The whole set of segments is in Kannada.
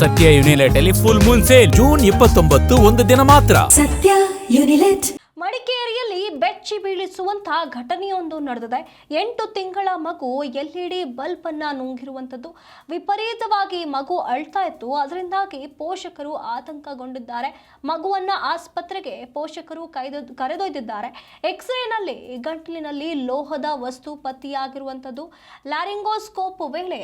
ಸತ್ಯ ಯುನಿಲೆಟ್ ಅಲ್ಲಿ ಫುಲ್ ಮೂನ್ ಸೇಲ್ ಜೂನ್ 29 ಒಂದು ದಿನ ಮಾತ್ರ. ಸತ್ಯ ಯುನಿಲೆಟ್. ಮಡಿಕೇರಿಯಲ್ಲಿ ಬೆಚ್ಚಿ ಬೀಳಿಸುವಂತಹ ಘಟನೆಯೊಂದು ನಡೆದಿದೆ. 8 ತಿಂಗಳ ಮಗು LED ಬಲ್ಬ್ ಅನ್ನ ನುಂಗಿರುವಂತದ್ದು. ವಿಪರೀತವಾಗಿ ಮಗು ಅಳ್ತಾ ಇತ್ತು. ಅದರಿಂದಾಗಿ ಪೋಷಕರು ಆತಂಕಗೊಂಡಿದ್ದಾರೆ. ಮಗುವನ್ನ ಆಸ್ಪತ್ರೆಗೆ ಪೋಷಕರು ಕರೆದೊಯ್ದಿದ್ದಾರೆ. ಎಕ್ಸ್ರೇನಲ್ಲಿ ಗಂಟಲಿನಲ್ಲಿ ಲೋಹದ ವಸ್ತು ಪತ್ತೆಯಾಗಿರುವಂತದ್ದು. ಲ್ಯಾರಿಂಗೋಸ್ಕೋಪ್ ವೇಳೆ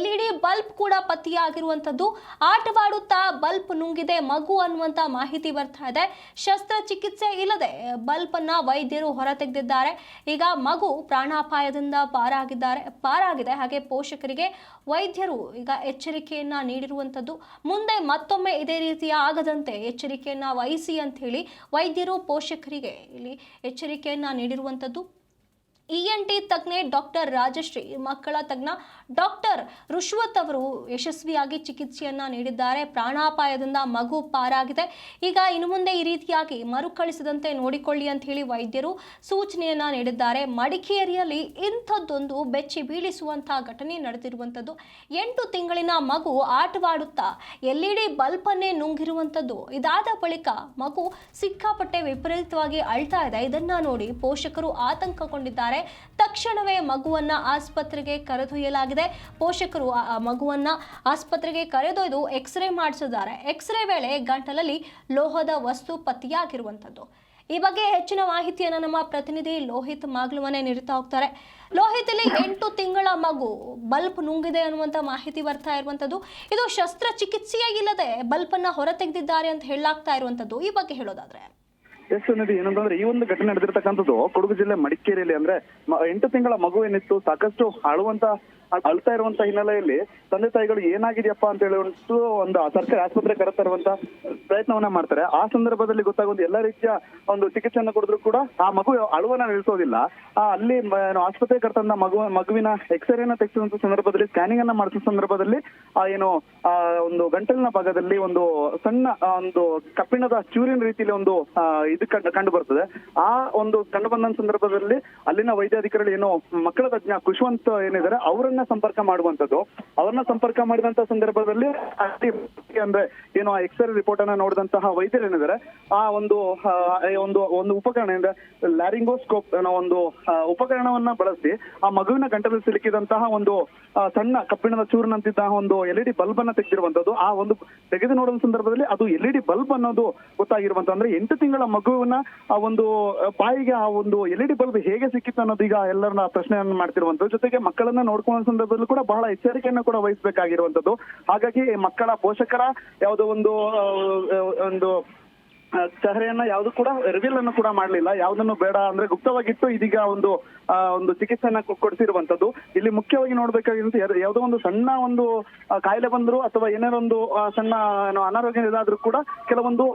LED ಬಲ್ಬ್ ಕೂಡ ಪತ್ತೆಯಾಗಿರುವಂತದ್ದು. ಆಟವಾಡುತ್ತಾ ಬಲ್ಬ್ ನುಂಗಿದೆ ಮಗು ಅನ್ನುವಂತ ಮಾಹಿತಿ ಬರ್ತಾ ಇದೆ. ಶಸ್ತ್ರಚಿಕಿತ್ಸೆ ಇಲ್ಲದೆ ಬಲ್ಬ್ ಅನ್ನ ವೈದ್ಯರು ಹೊರತೆಗೆದಿದ್ದಾರೆ. ಈಗ ಮಗು ಪ್ರಾಣಾಪಾಯದಿಂದ ಪಾರಾಗಿದೆ. ಹಾಗೆ ಪೋಷಕರಿಗೆ ವೈದ್ಯರು ಈಗ ಎಚ್ಚರಿಕೆಯನ್ನ ನೀಡಿರುವಂತದ್ದು. ಮುಂದೆ ಮತ್ತೊಮ್ಮೆ ಇದೇ ರೀತಿಯ ಆಗದಂತೆ ಎಚ್ಚರಿಕೆಯನ್ನ ವಹಿಸಿ ಅಂತ ಹೇಳಿ ವೈದ್ಯರು ಪೋಷಕರಿಗೆ ಇಲ್ಲಿ ಎಚ್ಚರಿಕೆಯನ್ನ ನೀಡಿರುವಂತದ್ದು. ENT ತಜ್ಞೆ ಡಾಕ್ಟರ್ ರಾಜಶ್ರೀ, ಮಕ್ಕಳ ತಜ್ಞ ಡಾಕ್ಟರ್ ರುಶ್ವತ್ ಅವರು ಯಶಸ್ವಿಯಾಗಿ ಚಿಕಿತ್ಸೆಯನ್ನ ನೀಡಿದ್ದಾರೆ. ಪ್ರಾಣಾಪಾಯದಿಂದ ಮಗು ಪಾರಾಗಿದೆ. ಈಗ ಇನ್ನು ಮುಂದೆ ಈ ರೀತಿಯಾಗಿ ಮರುಕಳಿಸದಂತೆ ನೋಡಿಕೊಳ್ಳಿ ಅಂತ ಹೇಳಿ ವೈದ್ಯರು ಸೂಚನೆಯನ್ನ ನೀಡಿದ್ದಾರೆ. ಮಡಿಕೇರಿಯಲ್ಲಿ ಇಂಥದ್ದೊಂದು ಬೆಚ್ಚಿ ಬೀಳಿಸುವಂತಹ ಘಟನೆ ನಡೆದಿರುವಂಥದ್ದು. 8 ತಿಂಗಳಿನ ಮಗು ಆಟವಾಡುತ್ತಾ LED ಬಲ್ಬ್ ಅನ್ನೇ ನುಂಗಿರುವಂಥದ್ದು. ಇದಾದ ಬಳಿಕ ಮಗು ಸಿಕ್ಕಾಪಟ್ಟೆ ವಿಪರೀತವಾಗಿ ಅಳ್ತಾ ಇದೆ. ಇದನ್ನ ನೋಡಿ ಪೋಷಕರು ಆತಂಕಗೊಂಡಿದ್ದಾರೆ. ತಕ್ಷಣವೇ ಮಗುವನ್ನ ಆಸ್ಪತ್ರೆಗೆ ಕರೆದೊಯ್ಯಲಾಗಿದೆ. ಪೋಷಕರು ಮಗುವನ್ನ ಆಸ್ಪತ್ರೆಗೆ ಕರೆದೊಯ್ದು ಎಕ್ಸ್ರೇ ಮಾಡಿಸಿದ್ದಾರೆ. ಎಕ್ಸ್ರೇ ವೇಳೆ ಗಂಟಲಲ್ಲಿ ಲೋಹದ ವಸ್ತು ಪತ್ತೆಯಾಗಿರುವಂಥದ್ದು. ಈ ಬಗ್ಗೆ ಹೆಚ್ಚಿನ ಮಾಹಿತಿಯನ್ನು ನಮ್ಮ ಪ್ರತಿನಿಧಿ ಲೋಹಿತ್ ಮಾಗ್ಲುಮನೆ ನೀಡುತ್ತಾ ಹೋಗ್ತಾರೆ. ಲೋಹಿತ್, ಇಲ್ಲಿ 8 ತಿಂಗಳ ಮಗು ಬಲ್ಬ್ ನುಂಗಿದೆ ಅನ್ನುವಂತ ಮಾಹಿತಿ ಬರ್ತಾ ಇರುವಂತದ್ದು. ಇದು ಶಸ್ತ್ರಚಿಕಿತ್ಸೆಯೇ ಇಲ್ಲದೆ ಬಲ್ಬ್ ಅನ್ನ ಹೊರತೆಗೆದಿದ್ದಾರೆ ಅಂತ ಹೇಳಲಾಗ್ತಾ ಇರುವಂತದ್ದು. ಈ ಬಗ್ಗೆ ಹೇಳೋದಾದ್ರೆ ಎಷ್ಟು ನದಿ ಏನಂತಂದ್ರೆ ಈ ಒಂದು ಘಟನೆ ನಡೆದಿರ್ತಕ್ಕಂಥದ್ದು ಕೊಡಗು ಜಿಲ್ಲೆ ಮಡಿಕೇರಿಯಲ್ಲಿ. ಅಂದ್ರೆ 8 ತಿಂಗಳ ಮಗು ಏನಿತ್ತು ಸಾಕಷ್ಟು ಅಳ್ತಾ ಇರುವಂತ ಹಿನ್ನೆಲೆಯಲ್ಲಿ ತಂದೆ ತಾಯಿಗಳು ಏನಾಗಿದೆಯಪ್ಪ ಅಂತ ಹೇಳಿ ಒಂದು ಸರ್ಕಾರಿ ಆಸ್ಪತ್ರೆ ಕರೆತರುವಂತ ಪ್ರಯತ್ನವನ್ನ ಮಾಡ್ತಾರೆ. ಆ ಸಂದರ್ಭದಲ್ಲಿ ಗೊತ್ತಾಗುವಂತ ಎಲ್ಲಾ ರೀತಿಯ ಒಂದು ಚಿಕಿತ್ಸೆಯನ್ನು ಕೊಡಿದ್ರು ಕೂಡ ಆ ಮಗು ಅಳುವನ್ನ ನಿಲ್ಲಿಸೋದಿಲ್ಲ. ಅಲ್ಲಿ ಆಸ್ಪತ್ರೆ ಕರೆತಂದ ಮಗುವಿನ ಎಕ್ಸ್ರೇನ ತೆಗೆಸುವಂತ ಸಂದರ್ಭದಲ್ಲಿ, ಸ್ಕ್ಯಾನಿಂಗ್ ಅನ್ನ ಮಾಡಿಸುವ ಸಂದರ್ಭದಲ್ಲಿ ಒಂದು ಗಂಟಲಿನ ಭಾಗದಲ್ಲಿ ಒಂದು ಸಣ್ಣ ಒಂದು ಕಬ್ಬಿಣದ ಚೂರಿನ ರೀತಿಯಲ್ಲಿ ಒಂದು ಇದು ಕಂಡು ಬರ್ತದೆ. ಆ ಒಂದು ಕಂಡು ಬಂದ ಸಂದರ್ಭದಲ್ಲಿ ಅಲ್ಲಿನ ವೈದ್ಯಾಧಿಕಾರಿಗಳು ಏನೋ ಮಕ್ಕಳ ತಜ್ಞ ಖುಷ್ವಂತ್ ಏನಿದ್ದಾರೆ ಅವರನ್ನ ಸಂಪರ್ಕ ಮಾಡುವಂತದ್ದು. ಅವ್ರನ್ನ ಸಂಪರ್ಕ ಮಾಡಿದಂತ ಸಂದರ್ಭದಲ್ಲಿ ಅಂದ್ರೆ ಏನು ಆ ಎಕ್ಸ್ರೇ ರಿಪೋರ್ಟ್ ಅನ್ನ ನೋಡಿದಂತಹ ವೈದ್ಯರು ಏನಿದ್ದಾರೆ ಆ ಒಂದು ಉಪಕರಣ ಅಂದ್ರೆ ಲ್ಯಾರಿಂಗೋಸ್ಕೋಪ್ ಅನ್ನೋ ಒಂದು ಉಪಕರಣವನ್ನ ಬಳಸಿ ಆ ಮಗುವಿನ ಗಂಟಲಲ್ಲಿ ಸಿಲುಕಿದಂತಹ ಒಂದು ಸಣ್ಣ ಕಬ್ಬಿಣದ ಚೂರಿನಂತಿದ್ದ ಒಂದು LED ಬಲ್ಬ್ ಅನ್ನ ತೆಗೆದಿರುವಂತದ್ದು. ಆ ಒಂದು ತೆಗೆದು ನೋಡುವ ಸಂದರ್ಭದಲ್ಲಿ ಅದು LED ಬಲ್ಬ್ ಅನ್ನೋದು ಗೊತ್ತಾಗಿರುವಂತ. ಅಂದ್ರೆ 8 ತಿಂಗಳ ಮಗುವಿನ ಆ ಒಂದು ಬಾಯಿಗೆ ಆ ಒಂದು LED ಬಲ್ಬ್ ಹೇಗೆ ಸಿಕ್ಕಿತ್ತು ಅನ್ನೋದು ಈಗ ಎಲ್ಲರನ್ನ ಪ್ರಶ್ನೆಯನ್ನ ಮಾಡ್ತಿರುವಂತದ್ದು. ಜೊತೆಗೆ ಮಕ್ಕಳನ್ನ ನೋಡ್ಕೊಳ್ಳೋ ಸಂದರ್ಭದಲ್ಲೂ ಕೂಡ ಬಹಳ ಎಚ್ಚರಿಕೆಯನ್ನು ಕೂಡ ವಹಿಸಬೇಕಾಗಿರುವಂತದ್ದು. ಹಾಗಾಗಿ ಮಕ್ಕಳ ಪೋಷಕರ ಯಾವುದೋ ಒಂದು ಚಹರೆಯನ್ನ ಯಾವ್ದು ಕೂಡ ರಿವೀಲ್ ಅನ್ನು ಕೂಡ ಮಾಡ್ಲಿಲ್ಲ. ಯಾವ್ದನ್ನು ಬೇಡ ಅಂದ್ರೆ ಗುಪ್ತವಾಗಿಟ್ಟು ಇದೀಗ ಒಂದು ಚಿಕಿತ್ಸೆಯನ್ನ ಕೊಡಿಸಿರುವಂತದ್ದು. ಇಲ್ಲಿ ಮುಖ್ಯವಾಗಿ ನೋಡ್ಬೇಕಾಗಿರೋದು ಯಾವುದೋ ಒಂದು ಸಣ್ಣ ಒಂದು ಕಾಯಿಲೆ ಬಂದ್ರು ಅಥವಾ ಏನಾದ್ರು ಒಂದು ಸಣ್ಣ ಅನಾರೋಗ್ಯ ಇದಾದ್ರೂ ಕೂಡ ಕೆಲವೊಂದು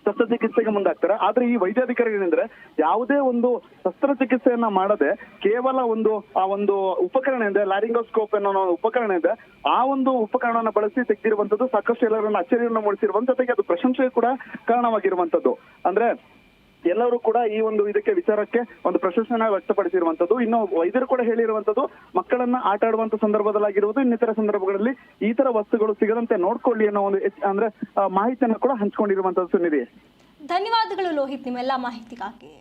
ಶಸ್ತ್ರಚಿಕಿತ್ಸೆಗೆ ಮುಂದಾಗ್ತಾರೆ. ಆದ್ರೆ ಈ ವೈದ್ಯಾಧಿಕಾರಿಗಳು ಏನಂದ್ರೆ ಯಾವುದೇ ಒಂದು ಶಸ್ತ್ರಚಿಕಿತ್ಸೆಯನ್ನ ಮಾಡದೆ ಕೇವಲ ಆ ಒಂದು ಉಪಕರಣ ಇದೆ, ಲ್ಯಾರಿಂಗೋಸ್ಕೋಪ್ ಅನ್ನೋ ಉಪಕರಣ ಇದೆ, ಆ ಒಂದು ಉಪಕರಣವನ್ನ ಬಳಸಿ ತೆಗೆದಿರುವಂತದ್ದು ಸಾಕಷ್ಟು ಎಲ್ಲರನ್ನ ಅಚ್ಚರಿಯನ್ನು ಮೂಡಿಸಿರುವಂತ, ಜೊತೆಗೆ ಅದು ಪ್ರಶಂಸೆಗೆ ಕೂಡ ಕಾರಣವಾಗಿರುವಂತದ್ದು. ಅಂದ್ರೆ ಎಲ್ಲರೂ ಕೂಡ ಈ ಒಂದು ಇದಕ್ಕೆ ವಿಚಾರಕ್ಕೆ ಒಂದು ಪ್ರಶಂಸೆಯನ್ನ ವ್ಯಕ್ತಪಡಿಸಿರುವಂತದ್ದು. ಇನ್ನು ವೈದ್ಯರು ಕೂಡ ಹೇಳಿರುವಂತದ್ದು ಮಕ್ಕಳನ್ನ ಆಟ ಆಡುವಂತ ಸಂದರ್ಭದಲ್ಲಾಗಿರುವುದು ಇನ್ನಿತರ ಸಂದರ್ಭಗಳಲ್ಲಿ ಈ ತರ ವಸ್ತುಗಳು ಸಿಗದಂತೆ ನೋಡ್ಕೊಳ್ಳಿ ಅನ್ನೋ ಒಂದು ಅಂದ್ರೆ ಮಾಹಿತಿಯನ್ನು ಕೂಡ ಹಂಚ್ಕೊಂಡಿರುವಂತದ್ದು. ಸುನಿಧಿ, ಧನ್ಯವಾದಗಳು ಲೋಹಿತ್ ನಿಮ್ಮೆಲ್ಲ ಮಾಹಿತಿಗಾಗಿ.